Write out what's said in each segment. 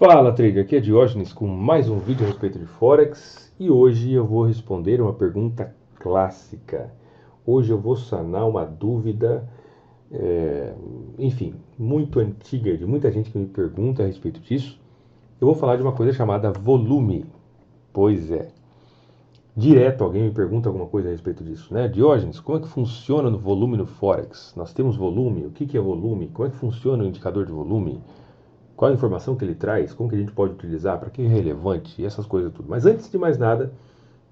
Fala trader, aqui é Diógenes com mais um vídeo a respeito de Forex e hoje eu vou responder uma pergunta clássica. Hoje eu vou sanar uma dúvida, enfim, muito antiga, de muita gente que me pergunta a respeito disso. Eu vou falar de uma coisa chamada volume. Pois é, direto alguém me pergunta alguma coisa a respeito disso, né? Diógenes, como é que funciona no volume no Forex? Nós temos volume, o que é volume? Como é que funciona o indicador de volume? Qual a informação que ele traz, como que a gente pode utilizar, para que é relevante e essas coisas tudo. Mas antes de mais nada,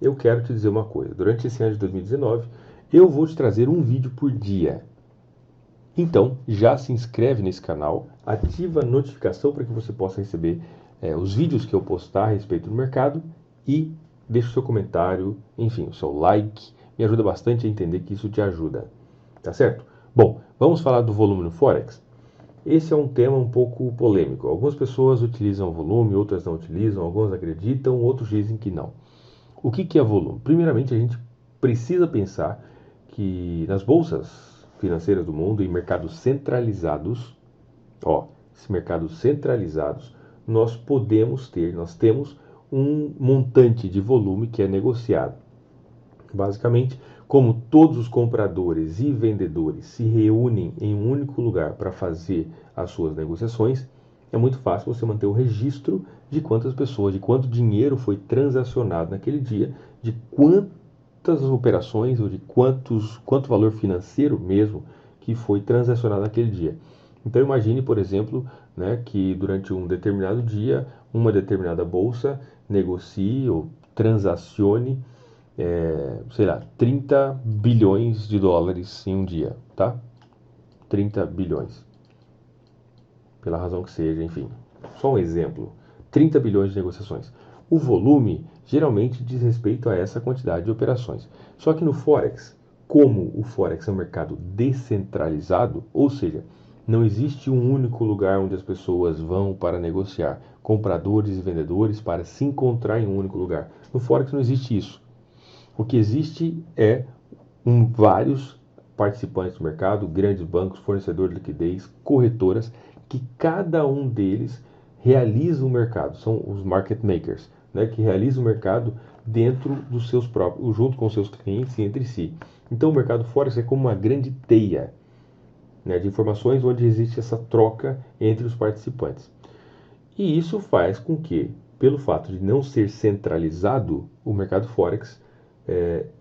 eu quero te dizer uma coisa. Durante esse ano de 2019, eu vou te trazer um vídeo por dia. Então, já se inscreve nesse canal, ativa a notificação para que você possa receber os vídeos que eu postar a respeito do mercado e deixa o seu comentário, enfim, o seu like. Me ajuda bastante a entender que isso te ajuda. Tá certo? Bom, vamos falar do volume no Forex? Esse é um tema um pouco polêmico. Algumas pessoas utilizam volume, outras não utilizam, algumas acreditam, outros dizem que não. O que é volume? Primeiramente, a gente precisa pensar que nas bolsas financeiras do mundo, em mercados centralizados, esses mercados centralizados, nós temos um montante de volume que é negociado. Basicamente, como todos os compradores e vendedores se reúnem em um único lugar para fazer as suas negociações, é muito fácil você manter o registro de quantas pessoas, de quanto dinheiro foi transacionado naquele dia, de quantas operações ou de quanto valor financeiro mesmo que foi transacionado naquele dia. Então imagine, por exemplo, né, que durante um determinado dia, uma determinada bolsa negocie ou transacione sei lá, 30 bilhões de dólares em um dia, tá? 30 bilhões. Pela razão que seja, enfim. Só um exemplo. 30 bilhões de negociações. O volume geralmente diz respeito a essa quantidade de operações. Só que no Forex, como o Forex é um mercado descentralizado, ou seja, não existe um único lugar onde as pessoas vão para negociar, compradores e vendedores para se encontrar em um único lugar. No Forex não existe isso. O que existe é vários participantes do mercado, grandes bancos, fornecedores de liquidez, corretoras, que cada um deles realiza o mercado, são os market makers, né, que realizam o mercado dentro dos seus próprios, junto com seus clientes e entre si. Então o mercado Forex é como uma grande teia, né, de informações onde existe essa troca entre os participantes. E isso faz com que, pelo fato de não ser centralizado, o mercado Forex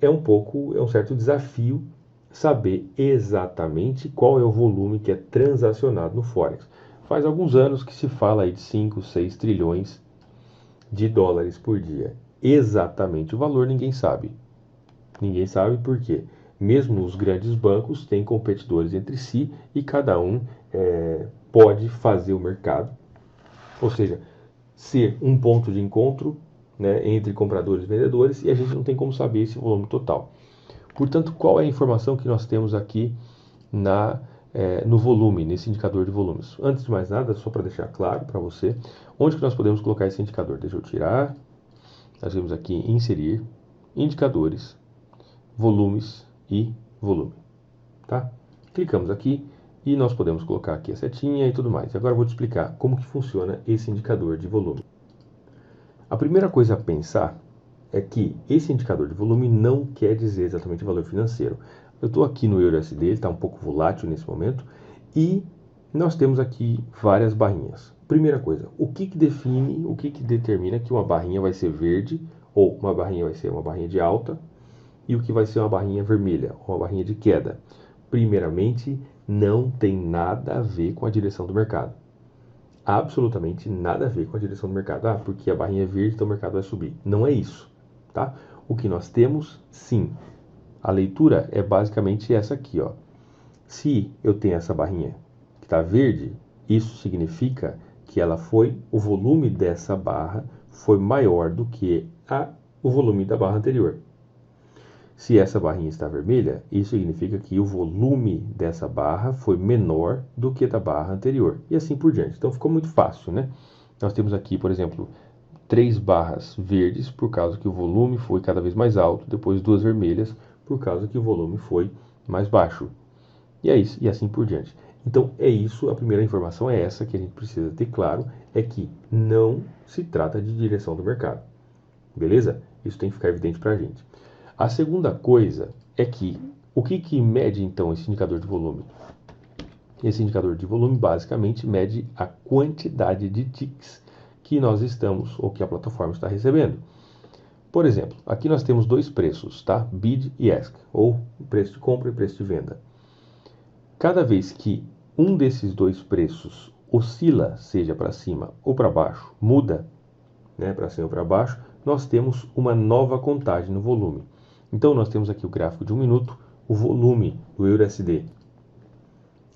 é um certo desafio saber exatamente qual é o volume que é transacionado no Forex. Faz alguns anos que se fala aí de 5, 6 trilhões de dólares por dia. Exatamente o valor ninguém sabe. Ninguém sabe por quê. Mesmo os grandes bancos têm competidores entre si e cada um pode fazer o mercado, ou seja, ser um ponto de encontro, né, entre compradores e vendedores, e a gente não tem como saber esse volume total. Portanto, qual é a informação que nós temos aqui no volume, nesse indicador de volumes? Antes de mais nada, só para deixar claro para você, onde que nós podemos colocar esse indicador? Deixa eu tirar. Nós vamos aqui em inserir, indicadores, volumes e volume. Tá? Clicamos aqui e nós podemos colocar aqui a setinha e tudo mais. Agora eu vou te explicar como que funciona esse indicador de volume. A primeira coisa a pensar é que esse indicador de volume não quer dizer exatamente o valor financeiro. Eu estou aqui no EURUSD, ele está um pouco volátil nesse momento, e nós temos aqui várias barrinhas. Primeira coisa, o que determina que uma barrinha vai ser verde, ou uma barrinha vai ser uma barrinha de alta, e o que vai ser uma barrinha vermelha, ou uma barrinha de queda? Primeiramente, não tem nada a ver com a direção do mercado. Absolutamente nada a ver com a direção do mercado. Ah, porque a barrinha é verde, então o mercado vai subir. Não é isso, tá? O que nós temos, sim, a leitura é basicamente essa aqui, ó. Se eu tenho essa barrinha que está verde, isso significa que o volume dessa barra foi maior do que o volume da barra anterior. Se essa barrinha está vermelha, isso significa que o volume dessa barra foi menor do que da barra anterior. E assim por diante. Então ficou muito fácil, né? Nós temos aqui, por exemplo, 3 barras verdes por causa que o volume foi cada vez mais alto, depois 2 vermelhas por causa que o volume foi mais baixo. E é isso, e assim por diante. Então é isso, a primeira informação é essa que a gente precisa ter claro, é que não se trata de direção do mercado. Beleza? Isso tem que ficar evidente para a gente. A segunda coisa é que o que mede então esse indicador de volume? Esse indicador de volume basicamente mede a quantidade de ticks que nós estamos ou que a plataforma está recebendo. Por exemplo, aqui nós temos dois preços, tá? Bid e ask, ou preço de compra e preço de venda. Cada vez que um desses dois preços oscila, seja para cima ou para baixo, muda, né, para cima ou para baixo, nós temos uma nova contagem no volume. Então nós temos aqui o gráfico de 1 minuto, o volume do EURUSD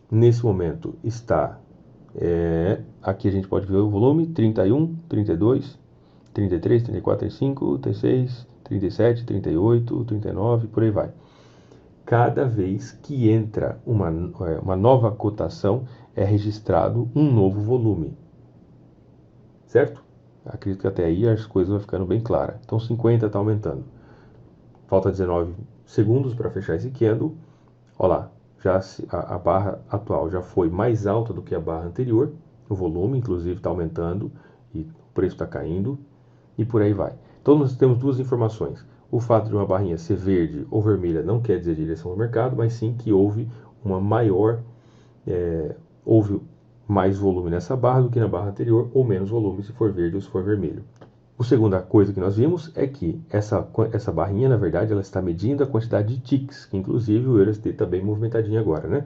nesse momento está, aqui a gente pode ver o volume 31, 32, 33, 34, 35, 36, 37, 38, 39, por aí vai. Cada vez que entra uma nova cotação, é registrado um novo volume. Certo? Acredito que até aí as coisas vão ficando bem claras. Então 50 está aumentando. Falta 19 segundos para fechar esse candle. Olha lá, já a barra atual já foi mais alta do que a barra anterior. O volume, inclusive, está aumentando e o preço está caindo. E por aí vai. Então nós temos duas informações. O fato de uma barrinha ser verde ou vermelha não quer dizer direção do mercado, mas sim que houve houve mais volume nessa barra do que na barra anterior, ou menos volume se for verde ou se for vermelho. A segunda coisa que nós vimos é que essa barrinha, na verdade, ela está medindo a quantidade de ticks, que inclusive o EURUSD está bem movimentadinho agora, né?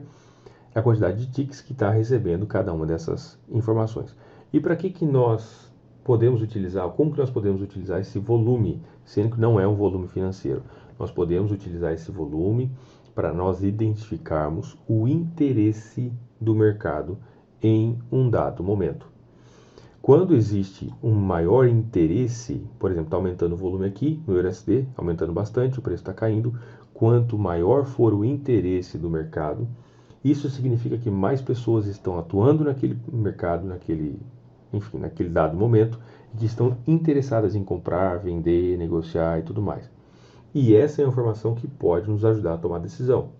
É a quantidade de ticks que está recebendo cada uma dessas informações. E para que nós podemos utilizar, como que nós podemos utilizar esse volume, sendo que não é um volume financeiro? Nós podemos utilizar esse volume para nós identificarmos o interesse do mercado em um dado momento. Quando existe um maior interesse, por exemplo, está aumentando o volume aqui no EURUSD, aumentando bastante, o preço está caindo. Quanto maior for o interesse do mercado, isso significa que mais pessoas estão atuando naquele mercado, naquele dado momento, e que estão interessadas em comprar, vender, negociar e tudo mais. E essa é a informação que pode nos ajudar a tomar decisão.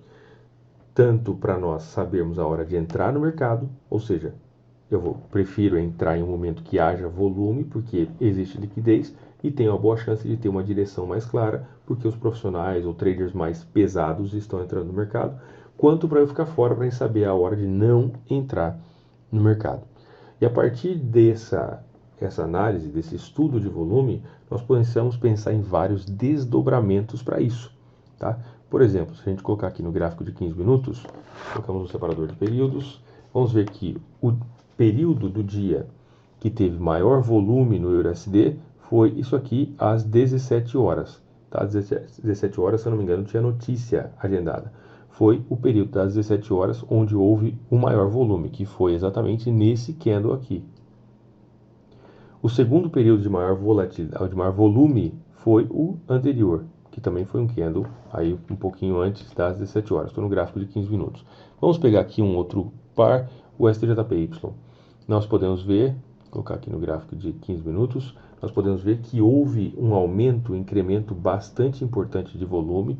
Tanto para nós sabermos a hora de entrar no mercado, ou seja, prefiro entrar em um momento que haja volume, porque existe liquidez e tem uma boa chance de ter uma direção mais clara, porque os profissionais ou traders mais pesados estão entrando no mercado, quanto para eu ficar fora para saber a hora de não entrar no mercado. E a partir dessa análise, desse estudo de volume, nós precisamos pensar em vários desdobramentos para isso. Tá? Por exemplo, se a gente colocar aqui no gráfico de 15 minutos, colocamos um separador de períodos, vamos ver que o período do dia que teve maior volume no EURUSD foi isso aqui às 17 horas. Tá? Às 17 horas, se eu não me engano, tinha notícia agendada. Foi o período das 17 horas onde houve o maior volume, que foi exatamente nesse candle aqui. O segundo período de maior volatilidade, de maior volume, foi o anterior, que também foi um candle aí um pouquinho antes das 17 horas. Estou no gráfico de 15 minutos. Vamos pegar aqui um outro par, o STJPY. Nós podemos ver, colocar aqui no gráfico de 15 minutos, nós podemos ver que houve um aumento, um incremento bastante importante de volume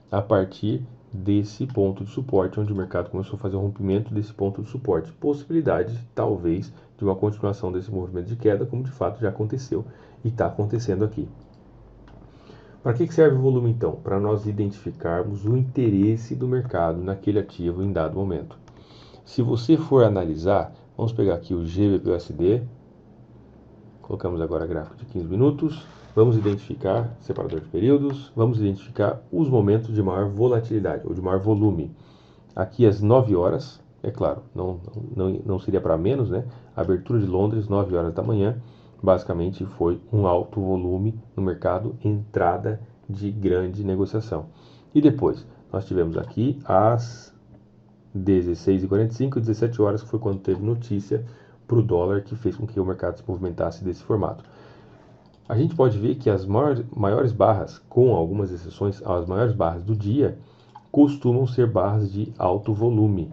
a partir desse ponto de suporte, onde o mercado começou a fazer o rompimento desse ponto de suporte. Possibilidade, talvez, de uma continuação desse movimento de queda, como de fato já aconteceu e está acontecendo aqui. Para que serve o volume então? Para nós identificarmos o interesse do mercado naquele ativo em dado momento. Se você for analisar, vamos pegar aqui o GBP/USD, colocamos agora gráfico de 15 minutos, vamos identificar separador de períodos, vamos identificar os momentos de maior volatilidade ou de maior volume. Aqui às 9 horas, é claro, não seria para menos, né? Abertura de Londres, 9 horas da manhã, basicamente foi um alto volume no mercado, entrada de grande negociação. E depois, nós tivemos aqui às 16h45, 17 horas, que foi quando teve notícia para o dólar, que fez com que o mercado se movimentasse desse formato. A gente pode ver que as maiores barras, com algumas exceções, as maiores barras do dia, costumam ser barras de alto volume.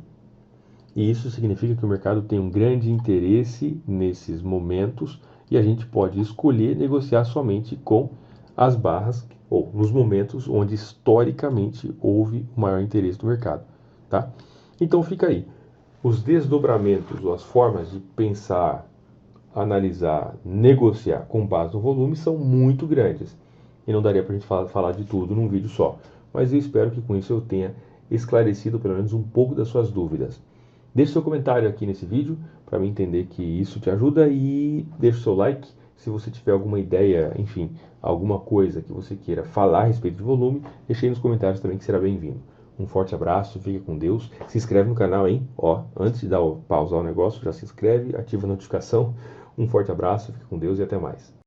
E isso significa que o mercado tem um grande interesse nesses momentos e a gente pode escolher negociar somente com as barras ou nos momentos onde historicamente houve o maior interesse do mercado. Tá? Então fica aí. os desdobramentos ou as formas de pensar, analisar, negociar com base no volume são muito grandes. E não daria para a gente falar de tudo num vídeo só. Mas eu espero que com isso eu tenha esclarecido pelo menos um pouco das suas dúvidas. Deixe seu comentário aqui nesse vídeo para mim entender que isso te ajuda e deixe seu like se você tiver alguma ideia, enfim, alguma coisa que você queira falar a respeito de volume, deixe aí nos comentários também que será bem-vindo. Um forte abraço, fique com Deus, se inscreve no canal, hein? Ó, antes de pausar o negócio, já se inscreve, ativa a notificação. Um forte abraço, fique com Deus e até mais.